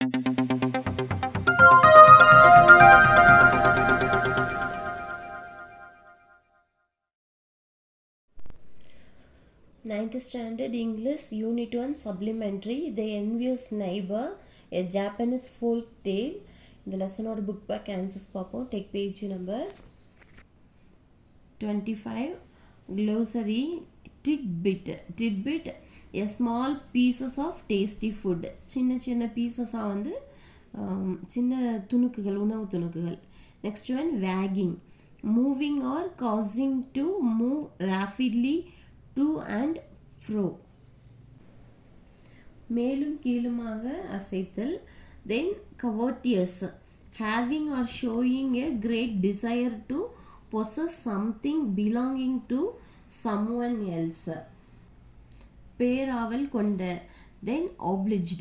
Ninth standard English Unit 1 supplementary The Envious Neighbour, a Japanese folk tale. இந்த லெசனோட book back answers பார்ப்போம். Tech page number 25. Glossary. Tidbit a small pieces of tasty food. சின்ன சின்ன பீசஸாக வந்து சின்ன துணுக்குகள், உணவு துணுக்குகள். Next one wagging, moving or causing to move rapidly to and fro. மேலும் கீழுமாக அசைத்தல். Then covetous, having or showing a great desire to possess something belonging to someone else. பேராவல் கொண்ட. Then obliged,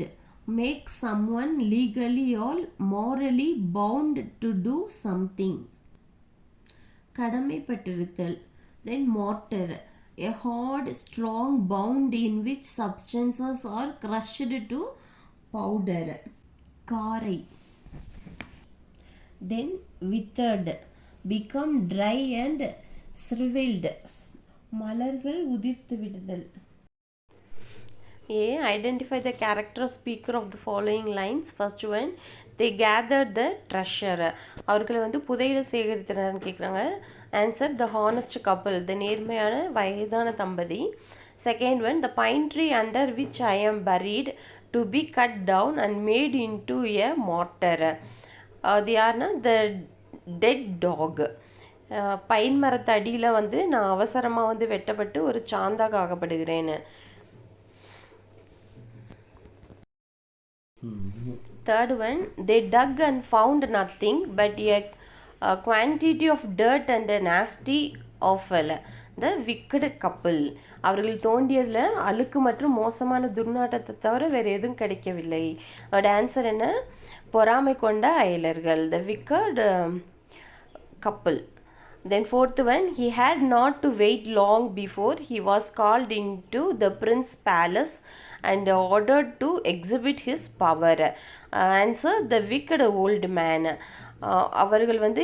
make someone legally or morally bound to do something. கடமைப்பட்டிருத்தல். Then mortar, a hard, strong bound in which substances are crushed to powder. காரை. Then withered, become dry and shriveled. மலர்கள் உதிர்த்து விடுதல். A. Identify the character or speaker of the following lines. First one, they gathered the treasure. அவர்களை வந்து புதையலை சேகரித்தனர்னு கேட்குறாங்க. Answer, the honest couple, the நேர்மையான வயதான தம்பதி. Second one, the pine tree under which I am buried to be cut down and made into a mortar. அது யாருன்னா the dead dog. Pine மரத்தடியில் வந்து நான் அவசரமாக வந்து வெட்டப்பட்டு ஒரு சாந்தாக ஆகப்படுகிறேன்னு. Third one, they dug and found nothing but a quantity of dirt and a nasty offal. The wicked couple, அவர்கள் தோண்டியதில் அழுக்கு மற்றும் மோசமான துர்நாற்றத்தை தவிர வேறு எதுவும் கிடைக்கவில்லை. அதோட ஆன்சர் என்ன? பொறாமை கொண்ட அயலர்கள், the wicked couple. Then fourth one, he had not to wait long before he was called into the prince's palace and ordered to exhibit his power. Answer, the wicked old man. அவர்கள் வந்து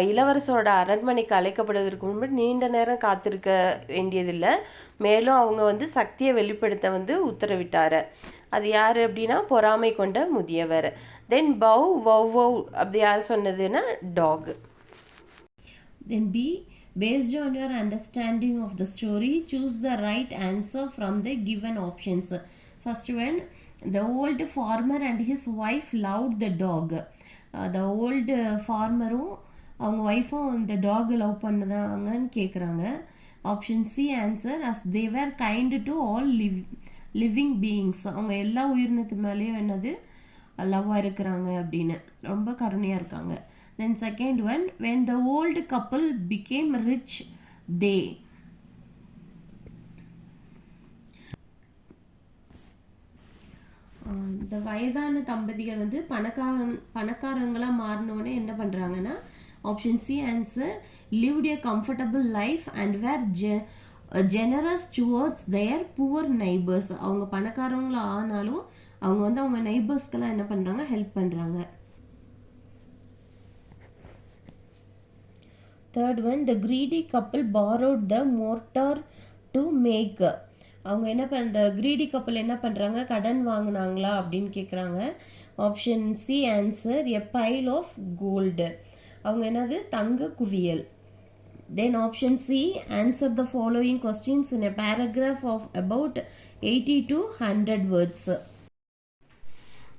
இளவரசரோட அரண்மனைக்கு அழைக்கப்படுவதற்கு முன்பு நீண்ட நேரம் காத்திருக்க வேண்டியதில்லை, மேலும் அவங்க வந்து சக்தியை வெளிப்படுத்த வந்து உத்தரவிட்டார். அது யார் அப்படின்னா பொறாமை கொண்ட முதியவர். தென் பவ் வவ் அப்படி யார் சொன்னதுன்னா talk. Then B, based on your understanding of the story, choose the right answer from the given options. First one, the old farmer and his wife loved the dog. The old farmerும் அவங்க ஒய்ஃபும் இந்த dog love பண்ணதாங்கன்னு கேட்குறாங்க. Option C answer, as they were kind to all living beings. அவங்க எல்லா உயிரினத்து மேலேயும் என்னது லவ்வாக இருக்கிறாங்க அப்படின்னு, ரொம்ப கருணையாக இருக்காங்க. Then second one, when the old couple became rich, they. இந்த வயதான தம்பதிகள் வந்து பணக்காரங்களாக மாறினோடனே என்ன பண்ணுறாங்கன்னா, option C answer, lived a comfortable life and were generous towards their poor neighbors. அவங்க பணக்காரங்களா ஆனாலும் அவங்க வந்து அவங்க நெய்பர்ஸ்க்கெல்லாம் என்ன பண்ணுறாங்க, ஹெல்ப் பண்ணுறாங்க. Third one, the greedy couple borrowed the mortar to make. அவங்க என்ன இந்த greedy couple என்ன பண்ணுறாங்க, கடன் வாங்கினாங்களா அப்படின்னு கேட்குறாங்க. Option C answer, a pile of gold. அவங்க என்னது தங்க குவியல். Then option C, answer the following questions in a paragraph of about 80 to 100 words.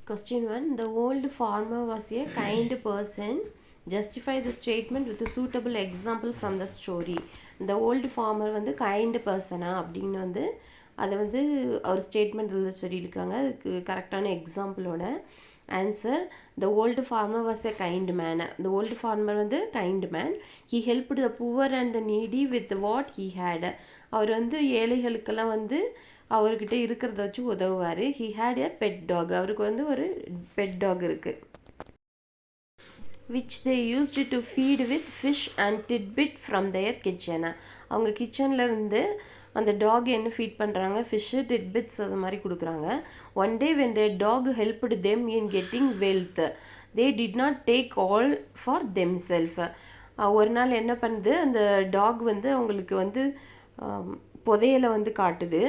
Question 1, the old farmer was a kind person. Justify the statement with a suitable example from the story. இந்த old farmer வந்து kind பர்சனா அப்படின்னு வந்து அதை வந்து ஒரு ஸ்டேட்மெண்ட்டில் சொல்லியிருக்காங்க. அதுக்கு கரெக்டான எக்ஸாம்பிளோட answer, the old farmer was a kind man. இந்த ஓல்டு ஃபார்மர் வந்து kind man. He helped the poor and the needy with what he had. அவர் வந்து ஏழைகளுக்கெல்லாம் வந்து அவர்கிட்ட இருக்கிறத வச்சு உதவுவார். He had a pet dog. அவருக்கு வந்து ஒரு பெட் டாக் இருக்குது. which they used to feed with fish and tidbit from their kitchen. அவங்க கிச்சனில் இருந்து அந்த டாக் என்ன ஃபீட் பண்ணுறாங்க, ஃபிஷ்ஷு, டிட்பிட்ஸ் அது மாதிரி கொடுக்குறாங்க. One day when their dog helped them in getting wealth they did not take all for themself. ஒரு நாள் என்ன பண்ணுது, அந்த டாக் வந்து அவங்களுக்கு வந்து புதையலை வந்து காட்டுது.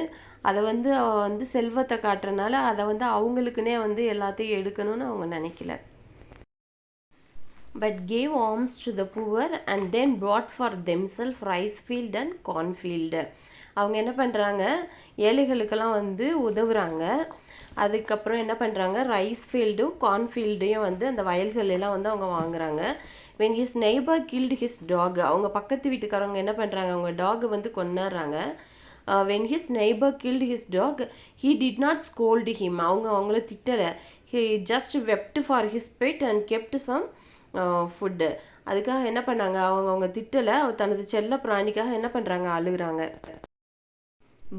அதை வந்து வந்து செல்வத்தை காட்டுறனால அதை வந்து அவங்களுக்குன்னே வந்து எல்லாத்தையும் எடுக்கணும்னு அவங்க நினைக்கல. But gave alms to the poor and then brought for themselves rice field and corn field. அவங்க என்ன பண்ணுறாங்க, ஏழைகளுக்கெல்லாம் வந்து உதவுறாங்க. அதுக்கப்புறம் என்ன பண்ணுறாங்க, ரைஸ் ஃபீல்டும் கார்ன் ஃபீல்டையும் வந்து அந்த வயல்கள் எல்லாம் வந்து அவங்க வாங்குறாங்க. when his neighbor killed his dog, அவங்க பக்கத்து வீட்டுக்காரவங்க என்ன பண்ணுறாங்க, அவங்க டாக் வந்து கொன்னுறாங்க. when his neighbor killed his dog he did not scold him, அவங்கள திட்டலை. he just wept for his pet and kept some food. அதுக்காக என்ன பண்ணாங்க, அவங்க திட்டலை, தனது செல்ல பிராணிக்காக என்ன பண்ணுறாங்க, அழுகுறாங்க.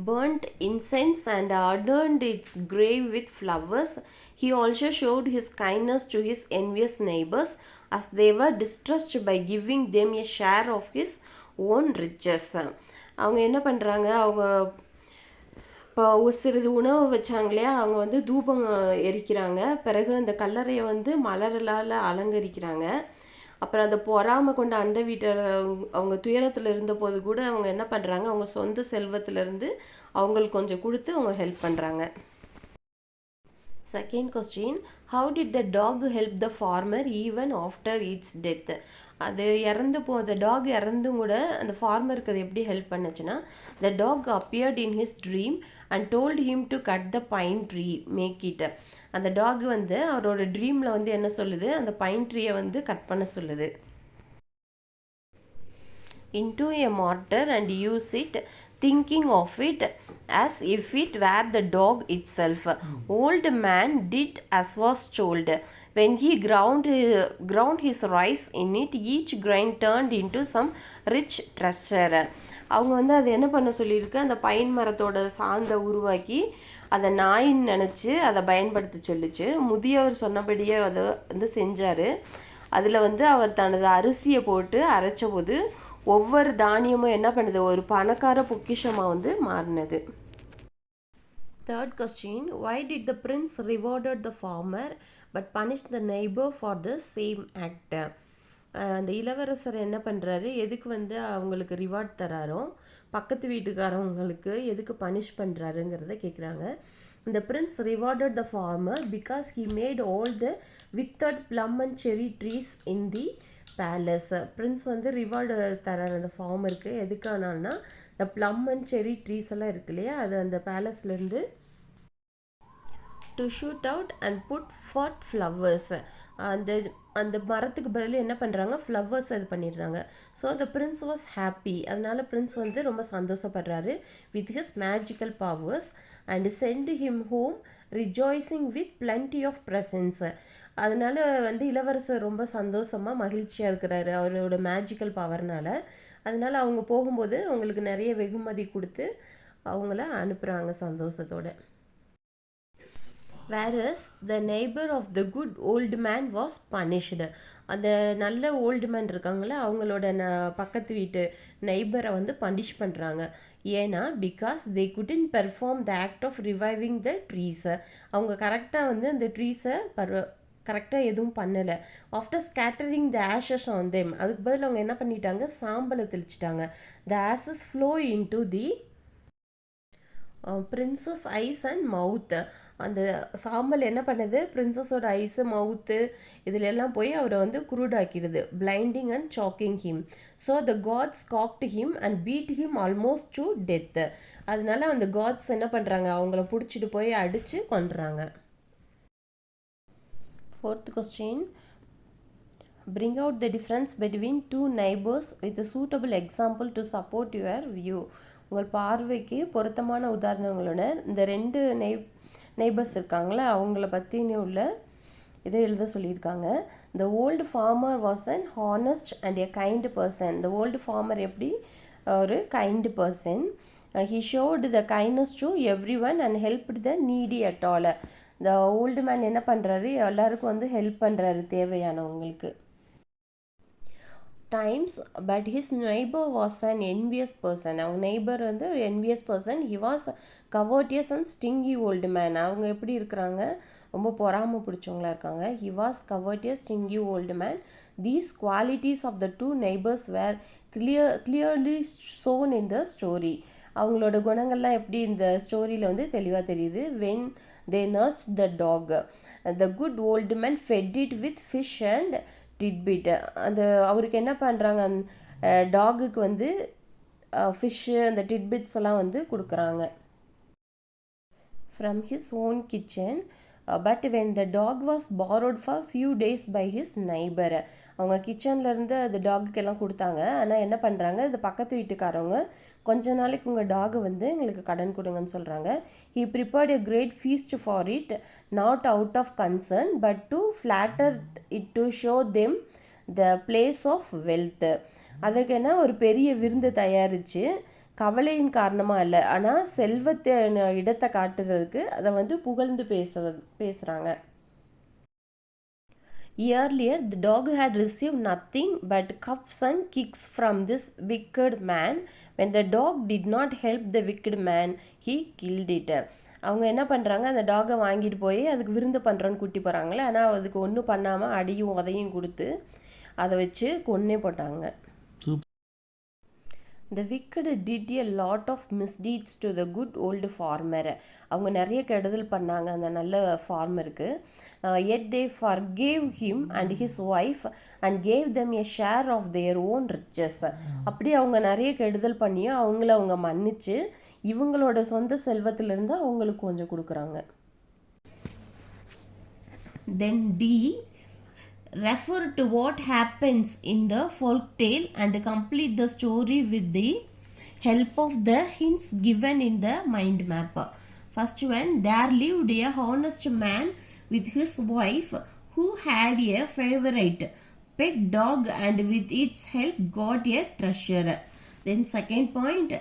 burnt incense and adorned its grave with flowers. He also showed his kindness to his envious neighbors as they were distressed by giving them a share of his own riches. அவங்க என்ன பண்ணுறாங்க, அவங்க இப்போ சிறிது உணவு வச்சாங்களே, அவங்க வந்து தூபம் எரிக்கிறாங்க. பிறகு அந்த கல்லறையை வந்து மலர்களால் அலங்கரிக்கிறாங்க. அப்புறம் அந்த பொறாமை கொண்ட அந்த வீட்டில் அவங்க துயரத்தில் இருந்தபோது கூட அவங்க என்ன பண்ணுறாங்க, அவங்க சொந்த செல்வத்திலேருந்து அவங்களுக்கு கொஞ்சம் கொடுத்து அவங்க ஹெல்ப் பண்ணுறாங்க. Second question, how did the dog help the farmer even after its death? அது டாக் இறந்தும் கூட அந்த ஃபார்மருக்கு அது எப்படி ஹெல்ப் பண்ணுச்சுன்னா, the dog appeared in his dream and told him to cut the pine tree make it. அந்த dog வந்து அவரோட ட்ரீமில் வந்து என்ன சொல்லுது, அந்த பைன் ட்ரீயை வந்து கட் பண்ண சொல்லுது. into a mortar and use it, thinking of it as if it were the dog itself. Old man did as was told. When he ground his rice in it, each grain turned into some rich treasure. அவங்க வந்து அதை என்ன பண்ண சொல்லியிருக்கு, அந்த pine மரத்தோட சாந்தை உருவாக்கி அதை நாயின்னு நினச்சி அதை பயன்படுத்த சொல்லிச்சு. முதியவர் சொன்னபடியே அதை வந்து செஞ்சார். அதில் வந்து அவர் தனது அரிசியை போட்டு அரைச்ச போது ஒவ்வொரு தானியமும் என்ன பண்ணுது, ஒரு பணக்கார பொக்கிஷமாக வந்து மாறினது. Third question, why did the prince rewarded the farmer but punished the neighbor for the same act? அந்த இளவரசர் என்ன பண்ணுறாரு, எதுக்கு வந்து அவங்களுக்கு ரிவார்ட் தராரோ பக்கத்து வீட்டுக்காரவங்களுக்கு எதுக்கு பனிஷ் பண்ணுறாருங்கிறத கேட்குறாங்க. The prince rewarded the farmer because he made all the withered plum and cherry trees in the palace. Prince வந்து ரிவார்டு தரார் அந்த ஃபார்மருக்கு. எதுக்கானால்னா, இந்த ப்ளம் அண்ட் செரி ட்ரீஸ் எல்லாம் இருக்கு இல்லையா, அது அந்த பேலஸ்லேருந்து to shoot out and put for flowers. அந்த மரத்துக்கு பதில் என்ன பண்ணுறாங்க, ஃப்ளவர்ஸ் இது பண்ணிடுறாங்க. So the prince was happy. அதனால பிரின்ஸ் வந்து ரொம்ப சந்தோஷப்படுறாரு with his magical powers and sent him home rejoicing with plenty of presents. அதனால் வந்து இளவரசர் ரொம்ப சந்தோஷமாக மகிழ்ச்சியாக இருக்கிறாரு அவரோட மேஜிக்கல் பவர்னால். அதனால் அவங்க போகும்போது அவங்களுக்கு நிறைய வெகுமதி கொடுத்து அவங்கள அனுப்புகிறாங்க சந்தோஷத்தோடு. whereas the neighbor of the good old man was punished. அந்த நல்ல ஓல்டு மேன் இருக்காங்களே, அவங்களோட பக்கத்து வீட்டு நெய்பரை வந்து பனிஷ் பண்ணுறாங்க. ஏன்னா because they couldn't perform the act of reviving the trees. அவங்க கரெக்டாக வந்து அந்த ட்ரீஸை கரெக்டாக எதுவும் பண்ணலை. After scattering the ashes on them, அதுக்கு பதில் அவங்க என்ன பண்ணிட்டாங்க, சாம்பலை தெளிச்சிட்டாங்க. The ashes flow into the princess eyes and mouth. அந்த சாம்பல் என்ன பண்ணுது, பிரின்சஸோட ஐஸு மவுத்து இதில் எல்லாம் போய் அவரை வந்து குருடாக்கிடுது. Blinding and choking him. So the gods caught him and beat him almost to death. அதனால அந்த காட்ஸ் என்ன பண்ணுறாங்க, அவங்கள பிடிச்சிட்டு போய் அடித்து கொண்டுறாங்க. Fourth question, bring out the difference between two neighbors with a suitable example to support your view. உங்கள் பார்வைக்கு பொருத்தமான உதாரணங்களுடன் இந்த ரெண்டு நெய்பர்ஸ் இருக்காங்களே அவங்கள பற்றின உள்ள இதை எழுத சொல்லியிருக்காங்க. The old farmer was an honest and a kind person. The old farmer எப்படி ஒரு kind person. He showed the kindness to everyone and helped the needy at all. The old man என்ன பண்ணுறாரு, எல்லாருக்கும் வந்து ஹெல்ப் பண்ணுறாரு தேவையானவங்களுக்கு. times, but his neighbor was an envious person. அவங்க neighbor வந்து envious person. He was covetous and stingy old man. அவங்க எப்படி இருக்கிறாங்க, ரொம்ப பொறாமை பிடிச்சவங்களா இருக்காங்க. He was covetous, stingy old man. These qualities of the two neighbors were clearly shown in the story. அவங்களோட குணங்கள்லாம் எப்படி இந்த ஸ்டோரியில் வந்து தெளிவாக தெரியுது. when they nursed the dog, the good old man fed it with fish and tidbit. அந்த அவருக்கு என்ன பண்ணுறாங்க, அந்த டாகுக்கு வந்து ஃபிஷ்ஷு அந்த டிட்பிட்ஸ் எல்லாம் வந்து கொடுக்குறாங்க from his own kitchen. But when the dog was borrowed for few days by his neighbor, அவங்க கிச்சன்லேருந்து அது டாகுக்கு எல்லாம் கொடுத்தாங்க. ஆனால் என்ன பண்ணுறாங்க, அது பக்கத்து வீட்டுக்காரவங்க கொஞ்ச நாளைக்கு உங்கள் டாகை வந்து எங்களுக்கு கடன் கொடுங்கன்னு சொல்கிறாங்க. he prepared a great feast for it, not out of concern but to flatter it, to show them the place of wealth. அதுக்கு என்ன ஒரு பெரிய விருந்து தயாரித்து கவலையின் காரணமாக இல்லை, ஆனால் செல்வத்தை இடத்தை காட்டுறதுக்கு அதை வந்து புகழ்ந்து பேசுகிறாங்க. Earlier, the dog had received nothing but cuffs and kicks from this wicked man. When the dog did not help the wicked man, he killed it. அவங்க என்ன பண்ணுறாங்க, அந்த டாகை வாங்கிட்டு போய் அதுக்கு விருந்து பண்ணுறோன்னு கூட்டி போகிறாங்களே, ஆனால் அதுக்கு ஒன்றும் பண்ணாமல் அடியும் உதையும் கொடுத்து அதை வச்சு கொன்னே போட்டாங்க. The wicked did a lot of misdeeds to the good old farmer. அவங்க நிறைய கெடுதல் பண்ணாங்க அந்த நல்ல ஃபார்மருக்கு. Yet they forgave him and his wife and gave them a share of their own riches. அப்படி அவங்க நிறைய கெடுதல் பண்ணியும் அவங்க மன்னிச்சு இவங்களோட சொந்த செல்வத்திலிருந்து அவங்களுக்கு கொஞ்சம் கொடுக்குறாங்க. Then D, refer to what happens in the folk tale and complete the story with the help of the hints given in the mind map. First one, there lived a honest man with his wife who had a favorite pet dog and with its help got a treasure. Then second point,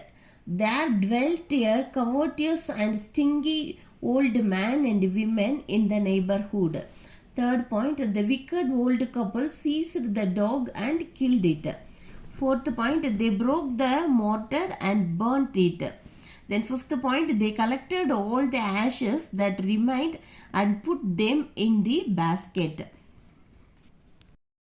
there dwelt a covetous and stingy old man and women in the neighborhood. Third point, the wicked old couple seized the dog and killed it. Fourth point, they broke the mortar and burnt it. Then fifth point, they collected all the ashes that remained and put them in the basket.